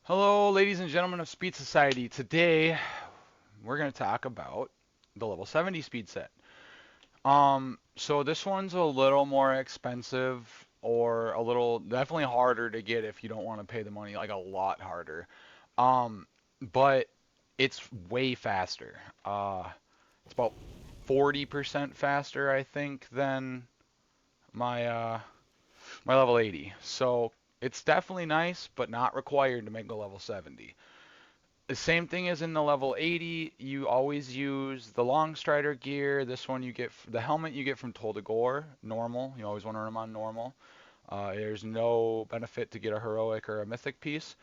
Hello, ladies and gentlemen of Speed Society. Today, we're going to talk about the level 70 speed set. So this one's a little more expensive or a little definitely harder to get if you don't want to pay the money, like a lot harder. Um, but it's way faster. It's about 40% faster, I think, than my my level 80. So it's definitely nice, but not required to make a level 70. The same thing as in the level 80, you always use the long strider gear. This one you get the helmet you get from Toldagor, normal. You always want to run them on normal. There's no benefit to get a heroic or a mythic piece.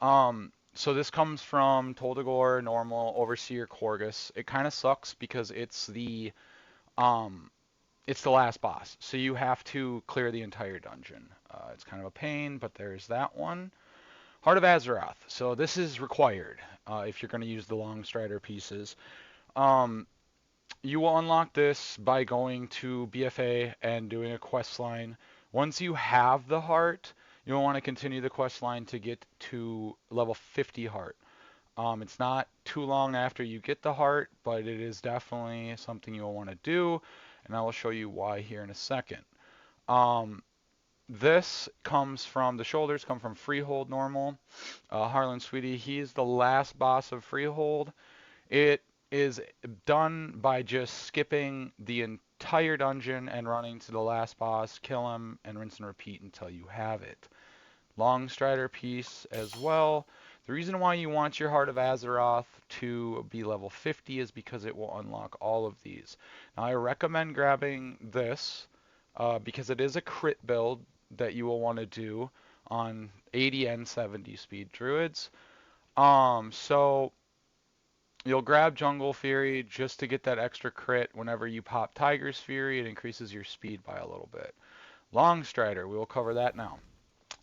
So this comes from Toldagor, normal, Overseer, Corgus. It kind of sucks because um, it's the last boss, so you have to clear the entire dungeon. It's kind of a pain, but there's that one. Heart of Azeroth. So this is required if you're going to use the long strider pieces. Um, you will unlock this by going to BFA and doing a quest line. Once you have the heart, you'll want to continue the quest line to get to level 50 heart. It's not too long after you get the heart, but it is definitely something you'll want to do, and I will show you why here in a second. Um, this comes from the shoulders come from Freehold normal. Harlan Sweetie, he's the last boss of Freehold. It is done by just skipping the entire dungeon and running to the last boss, kill him, and rinse and repeat until you have it. Long Strider piece as well. The reason why you want your Heart of Azeroth to be level 50 is because it will unlock all of these. Now I recommend grabbing this because it is a crit build that you will want to do on 80 and 70 speed druids. So you'll grab Jungle Fury just to get that extra crit. Whenever you pop Tiger's Fury, it increases your speed by a little bit. Long Strider, we will cover that now.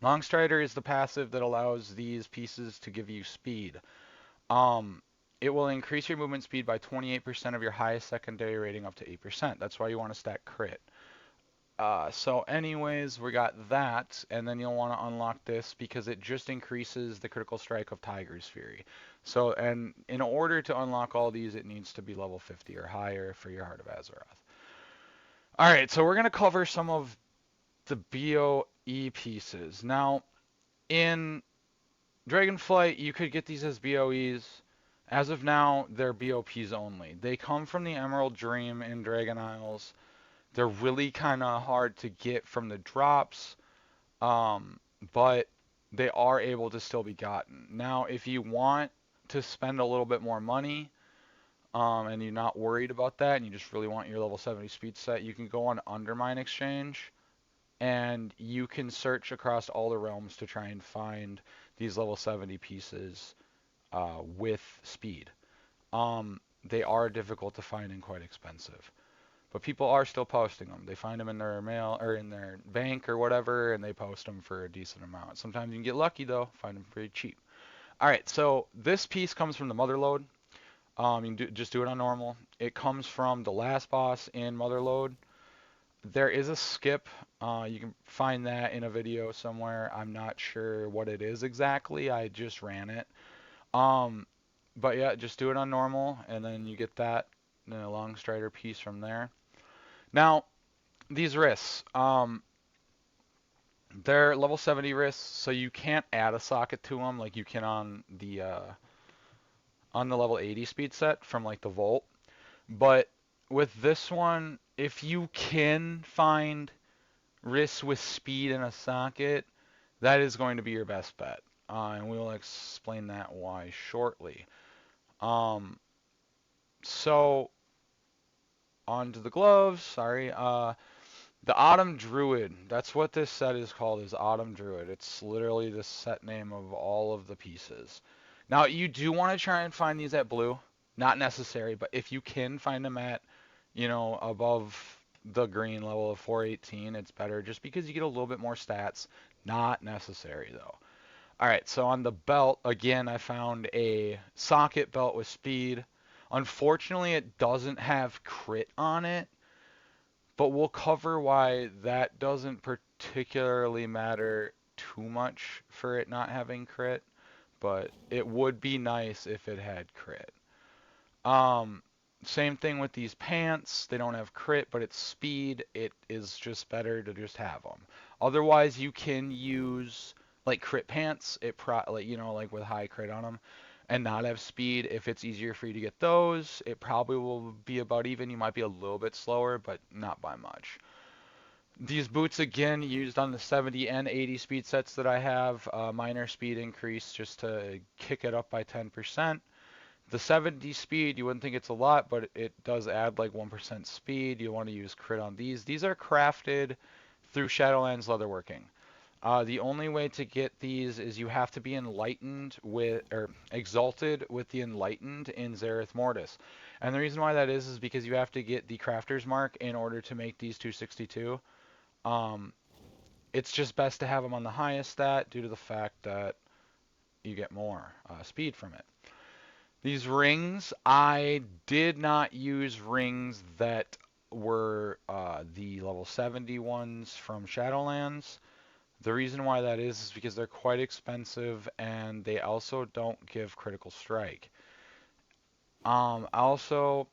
Long Strider is the passive that allows these pieces to give you speed. Um, it will increase your movement speed by 28% of your highest secondary rating up to 8%. That's why you want to stack crit. So anyways, we got that, and then you'll want to unlock this because it just increases the critical strike of Tiger's Fury. So, and in order to unlock all these, it needs to be level 50 or higher for your Heart of Azeroth. Alright, so we're going to cover some of the BOE pieces. Now, in Dragonflight, you could get these as BOEs. As of now, they're BOPs only. They come from the Emerald Dream in Dragon Isles. They're really kind of hard to get from the drops, um, but they are able to still be gotten. Now, if you want to spend a little bit more money, and you're not worried about that, and you just really want your level 70 speed set, you can go on Undermine Exchange, and you can search across all the realms to try and find these level 70 pieces with speed. They are difficult to find and quite expensive. But people are still posting them. They find them in their mail or in their bank or whatever, and they post them for a decent amount. Sometimes you can get lucky though, find them pretty cheap. All right, so this piece comes from the Motherlode. You can just do it on normal. It comes from the last boss in Motherlode. There is a skip. You can find that in a video somewhere. I'm not sure what it is exactly. I just ran it. Um, but yeah, just do it on normal, and then you get that long strider piece from there. Now, these wrists, they're level 70 wrists, so you can't add a socket to them like you can on the level 80 speed set from like the Volt. But with this one, if you can find wrists with speed in a socket, that is going to be your best bet. And we'll explain that why shortly. Um, so on to the gloves. Sorry. The Autumn Druid. That's what this set is called, is Autumn Druid. It's literally the set name of all of the pieces. Now, you do want to try and find these at blue. Not necessary, but if you can find them at, above the green level of 418, it's better just because you get a little bit more stats. Not necessary, though. All right, so on the belt, again, I found a socket belt with speed. Unfortunately, it doesn't have crit on it, but we'll cover why that doesn't particularly matter too much for it not having crit. but it would be nice if it had crit. Um, Same thing with these pants. They don't have crit, but it's speed. It is just better to just have them. Otherwise, you can use like crit pants. Like like with high crit on them, and not have speed. If it's easier for you to get those, it probably will be about even. You might be a little bit slower, but not by much. These boots again used on the 70 and 80 speed sets that I have. Minor speed increase just to kick it up by 10%. The 70 speed, you wouldn't think it's a lot, but it does add like 1% speed. You want to use crit on these. These are crafted through Shadowlands Leatherworking. The only way to get these is you have to be enlightened with, or exalted with the enlightened in Zereth Mortis. And the reason why that is because you have to get the crafter's mark in order to make these 262. Um, it's just best to have them on the highest stat due to the fact that you get more speed from it. These rings, I did not use rings that were the level 70 ones from Shadowlands. The reason why that is because they're quite expensive and they also don't give critical strike. Also,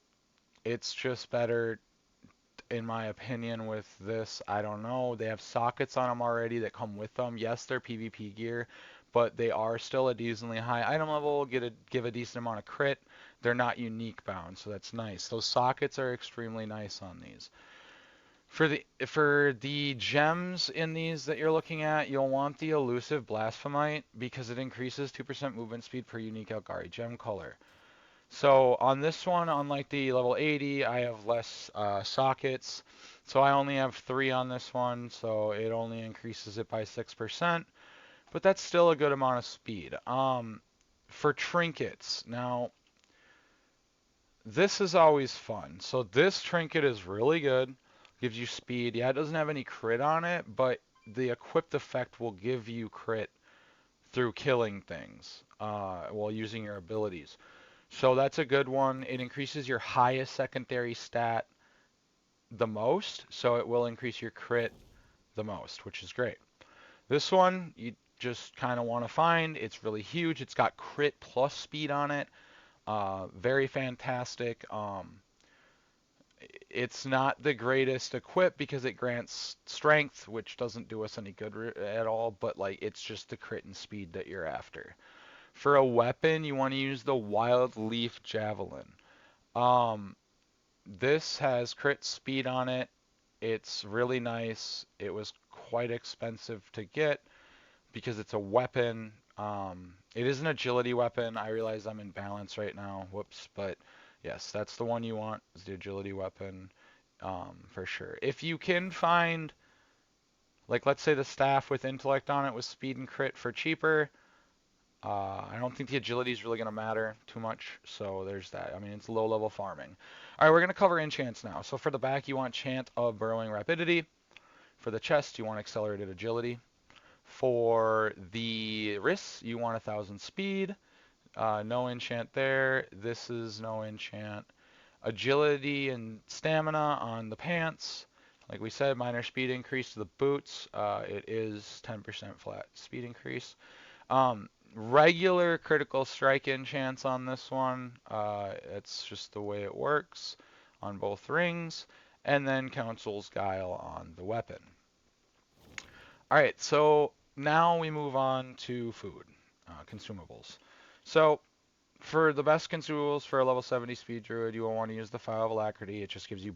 it's just better in my opinion with this. I don't know. They have sockets on them already that come with them. Yes, they're PvP gear, but they are still a decently high item level, give a decent amount of crit. They're not unique bound, so that's nice. Those sockets are extremely nice on these. For the gems in these that you're looking at, you'll want the elusive blasphemite because it increases 2% movement speed per unique Algari gem color. So on this one, unlike the level 80, I have less sockets. So I only have 3 on this one, so it only increases it by 6%. But that's still a good amount of speed. For trinkets, now this is always fun. So this trinket is really good. Gives you speed. Yeah, it doesn't have any crit on it, but the equipped effect will give you crit through killing things while using your abilities. So that's a good one. It increases your highest secondary stat the most, so it will increase your crit the most, which is great. This one, you just kind of want to find. It's really huge. It's got crit plus speed on it. Very fantastic. It's not the greatest equip because it grants strength, which doesn't do us any good at all, but like it's just the crit and speed that you're after. For a weapon, you want to use the Wild Leaf Javelin. Um, this has crit speed on it. It's really nice. It was quite expensive to get because it's a weapon. It is an agility weapon. I realize I'm in balance right now. Whoops. But yes, that's the one you want, is the agility weapon, for sure. If you can find, like, let's say the staff with intellect on it with speed and crit for cheaper, I don't think the agility is really going to matter too much, so there's that. I mean, it's low level farming. All right, we're going to cover enchants now. So for the back, you want Chant of Burrowing Rapidity. For the chest, you want Accelerated Agility. For the wrists, you want 1,000 speed. No enchant there. This is no enchant. Agility and stamina on the pants. Like we said, minor speed increase to the boots. It is 10% flat speed increase. Regular critical strike enchants on this one. It's just the way it works on both rings. And then Council's Guile on the weapon. Alright, so now we move on to food, consumables. So for the best consumables for a level 70 speed druid, you will want to use the File of Alacrity. It just gives you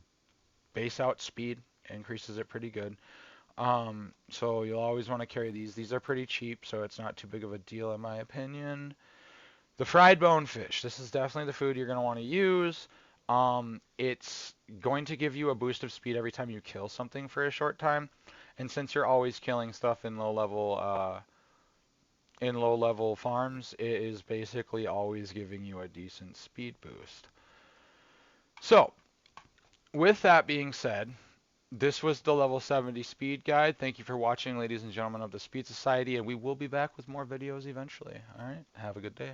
base out speed, increases it pretty good. So you'll always want to carry these. These are pretty cheap, so it's not too big of a deal in my opinion. The fried bonefish. This is definitely the food you're going to want to use. It's going to give you a boost of speed every time you kill something for a short time. And since you're always killing stuff in low level farms, it is basically always giving you a decent speed boost. So, with that being said, this was the level 70 speed guide. Thank you for watching, ladies and gentlemen of the Speed Society, and we will be back with more videos eventually. All right, have a good day.